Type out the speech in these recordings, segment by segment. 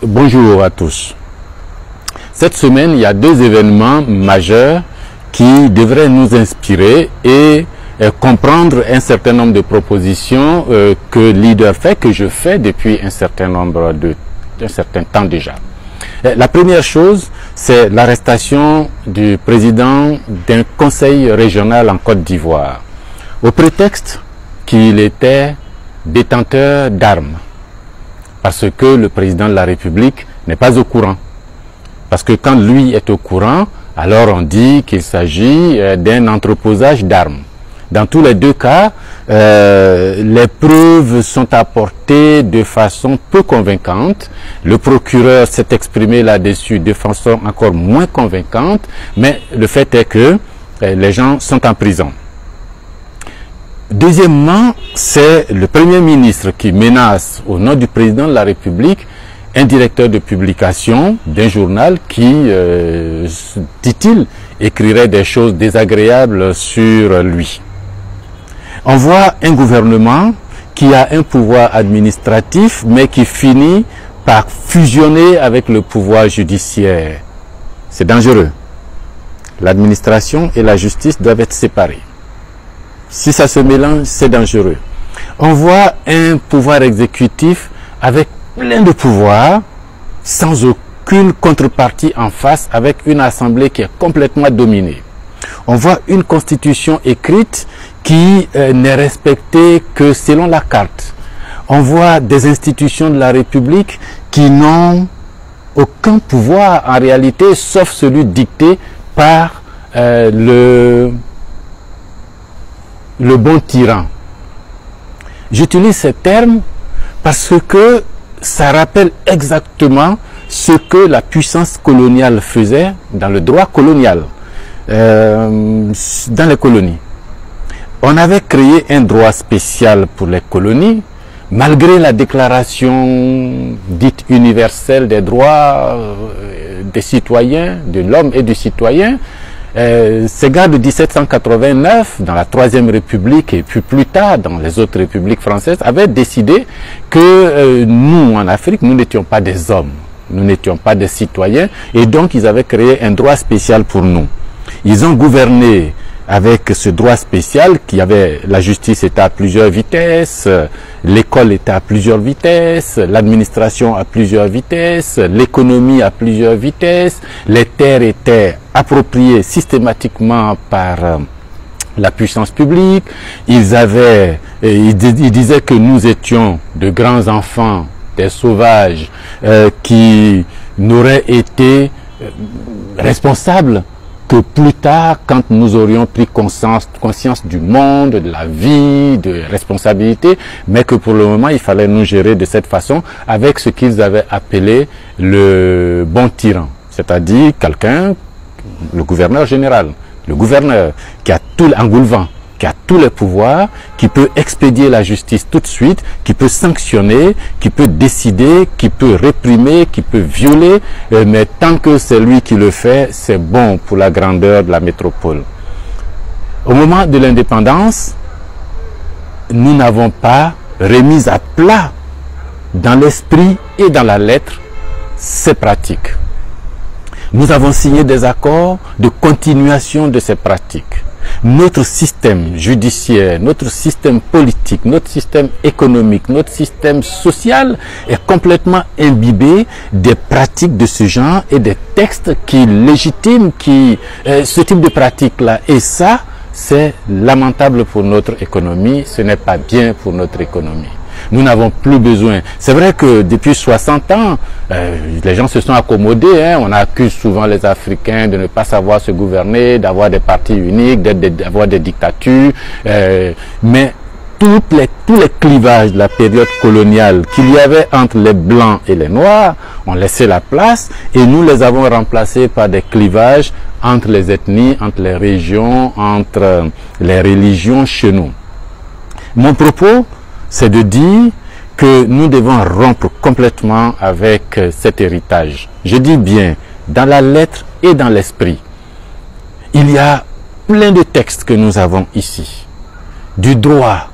Bonjour à tous. Cette semaine, il y a deux événements majeurs qui devraient nous inspirer et comprendre un certain nombre de propositions que Leader fait, que je fais depuis un certain temps déjà. La première chose, c'est l'arrestation du président d'un conseil régional en Côte d'Ivoire, au prétexte qu'il était détenteur d'armes. Parce que le président de la République n'est pas au courant. Parce que quand lui est au courant, alors on dit qu'il s'agit d'un entreposage d'armes. Dans tous les deux cas, les preuves sont apportées de façon peu convaincante. Le procureur s'est exprimé là-dessus de façon encore moins convaincante, mais le fait est que les gens sont en prison. Deuxièmement, c'est le Premier ministre qui menace au nom du président de la République un directeur de publication d'un journal qui, dit-il, écrirait des choses désagréables sur lui. On voit un gouvernement qui a un pouvoir administratif mais qui finit par fusionner avec le pouvoir judiciaire. C'est dangereux. L'administration et la justice doivent être séparées. Si ça se mélange, c'est dangereux. On voit un pouvoir exécutif avec plein de pouvoirs, sans aucune contrepartie en face, avec une assemblée qui est complètement dominée. On voit une constitution écrite qui n'est respectée que selon la carte. On voit des institutions de la République qui n'ont aucun pouvoir en réalité, sauf celui dicté par le bon tyran. J'utilise ces termes parce que ça rappelle exactement ce que la puissance coloniale faisait dans le droit colonial, dans les colonies. On avait créé un droit spécial pour les colonies, malgré la déclaration dite universelle des droits des citoyens, de l'homme et du citoyen. Ces gars de 1789, dans la Troisième République et puis plus tard dans les autres républiques françaises, avaient décidé que nous, en Afrique, nous n'étions pas des hommes, nous n'étions pas des citoyens, et donc ils avaient créé un droit spécial pour nous. Ils ont gouverné avec ce droit spécial qui avait, la justice était à plusieurs vitesses, l'école était à plusieurs vitesses, l'administration à plusieurs vitesses, l'économie à plusieurs vitesses, les terres étaient appropriées systématiquement par la puissance publique. Ils disaient que nous étions de grands enfants, des sauvages, qui n'auraient été responsables que plus tard, quand nous aurions pris conscience du monde, de la vie, de responsabilité, mais que pour le moment, il fallait nous gérer de cette façon avec ce qu'ils avaient appelé le bon tyran, c'est-à-dire quelqu'un, le gouverneur général, le gouverneur qui a tout l'engoulevent, qui a tous les pouvoirs, qui peut expédier la justice tout de suite, qui peut sanctionner, qui peut décider, qui peut réprimer, qui peut violer, mais tant que c'est lui qui le fait, c'est bon pour la grandeur de la métropole. Au moment de l'indépendance, nous n'avons pas remis à plat, dans l'esprit et dans la lettre, ces pratiques. Nous avons signé des accords de continuation de ces pratiques. Notre système judiciaire, notre système politique, notre système économique, notre système social est complètement imbibé des pratiques de ce genre et des textes qui légitiment ce type de pratiques-là. Et ça, c'est lamentable pour notre économie, ce n'est pas bien pour notre économie. Nous n'avons plus besoin. C'est vrai que depuis 60 ans, les gens se sont accommodés. Hein. On accuse souvent les Africains de ne pas savoir se gouverner, d'avoir des partis uniques, d'avoir des dictatures. Mais tous les clivages de la période coloniale qu'il y avait entre les Blancs et les Noirs ont laissé la place et nous les avons remplacés par des clivages entre les ethnies, entre les régions, entre les religions chez nous. Mon propos, c'est de dire que nous devons rompre complètement avec cet héritage. Je dis bien, dans la lettre et dans l'esprit. Il y a plein de textes que nous avons ici. du droit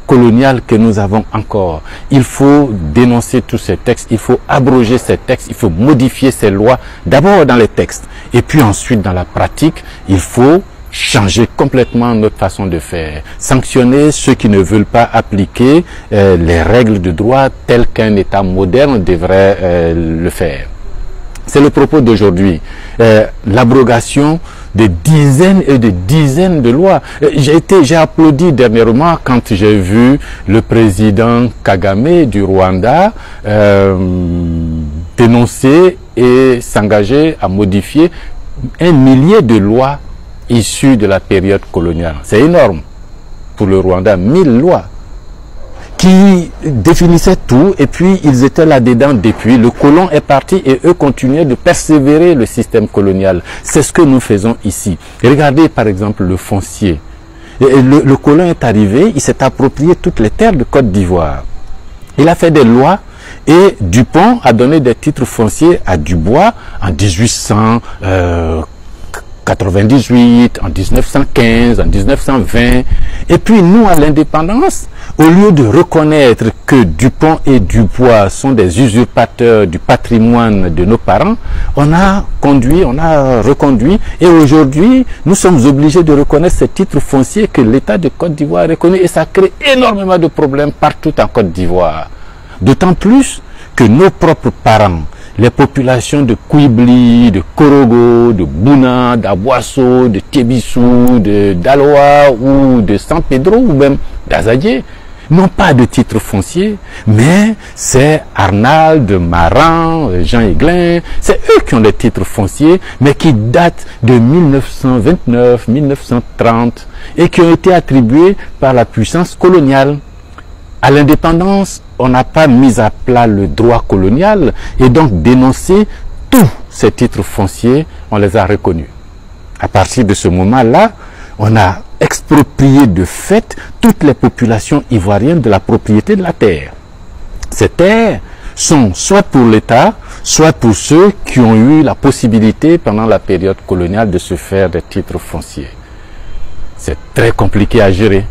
colonial que nous avons encore. Il faut dénoncer tous ces textes, il faut abroger ces textes, il faut modifier ces lois, d'abord dans les textes, et puis ensuite dans la pratique, il faut changer complètement notre façon de faire, sanctionner ceux qui ne veulent pas appliquer les règles de droit telles qu'un État moderne devrait le faire. C'est le propos d'aujourd'hui, l'abrogation de dizaines et de dizaines de lois. J'ai applaudi dernièrement quand j'ai vu le président Kagame du Rwanda dénoncer et s'engager à modifier 1 millier de lois issues de la période coloniale. C'est énorme pour le Rwanda, 1000 lois qui définissaient tout, et puis ils étaient là-dedans depuis. Le colon est parti et eux continuaient de persévérer le système colonial. C'est ce que nous faisons ici. Et regardez par exemple le foncier. Le colon est arrivé, il s'est approprié toutes les terres de Côte d'Ivoire. Il a fait des lois et Dupont a donné des titres fonciers à Dubois en 1898, en 1915, en 1920. Et puis nous, à l'indépendance, au lieu de reconnaître que Dupont et Dubois sont des usurpateurs du patrimoine de nos parents, on a reconduit, et aujourd'hui, nous sommes obligés de reconnaître ces titres fonciers que l'État de Côte d'Ivoire reconnaît, et ça crée énormément de problèmes partout en Côte d'Ivoire. D'autant plus que nos propres parents, les populations de Kouibli, de Korogo, de Bouna, d'Aboasso, de Tébissou, de Daloa ou de San Pedro ou même d'Azadie n'ont pas de titre foncier, mais c'est Arnald, Maran, Jean Aiglin, c'est eux qui ont des titres fonciers, mais qui datent de 1929, 1930 et qui ont été attribués par la puissance coloniale. À l'indépendance, on n'a pas mis à plat le droit colonial et donc dénoncé tous ces titres fonciers, on les a reconnus. À partir de ce moment-là, on a exproprié de fait toutes les populations ivoiriennes de la propriété de la terre. Ces terres sont soit pour l'État, soit pour ceux qui ont eu la possibilité pendant la période coloniale de se faire des titres fonciers. C'est très compliqué à gérer.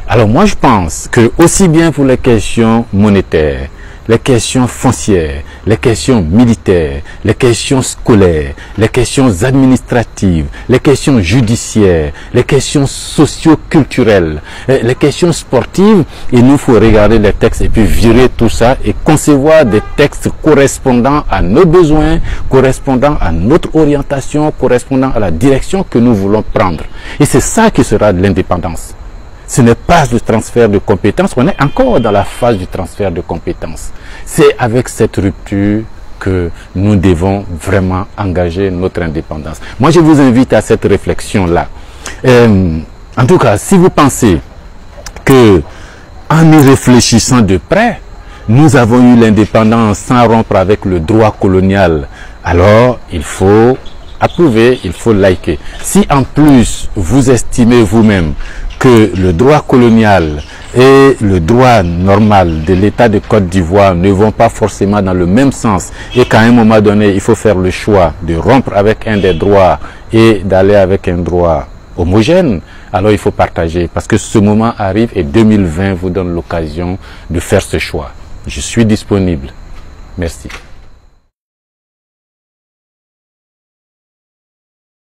Alors moi je pense que aussi bien pour les questions monétaires, les questions foncières, les questions militaires, les questions scolaires, les questions administratives, les questions judiciaires, les questions socio-culturelles, les questions sportives, il nous faut regarder les textes et puis virer tout ça et concevoir des textes correspondant à nos besoins, correspondant à notre orientation, correspondant à la direction que nous voulons prendre. Et c'est ça qui sera de l'indépendance. Ce n'est pas le transfert de compétences, on est encore dans la phase du transfert de compétences. C'est avec cette rupture que nous devons vraiment engager notre indépendance. Moi, je vous invite à cette réflexion-là. En tout cas, si vous pensez que, en y réfléchissant de près, nous avons eu l'indépendance sans rompre avec le droit colonial, alors il faut approuver, il faut liker. Si en plus, vous estimez vous-même que le droit colonial et le droit normal de l'État de Côte d'Ivoire ne vont pas forcément dans le même sens et qu'à un moment donné, il faut faire le choix de rompre avec un des droits et d'aller avec un droit homogène, alors il faut partager parce que ce moment arrive et 2020 vous donne l'occasion de faire ce choix. Je suis disponible. Merci.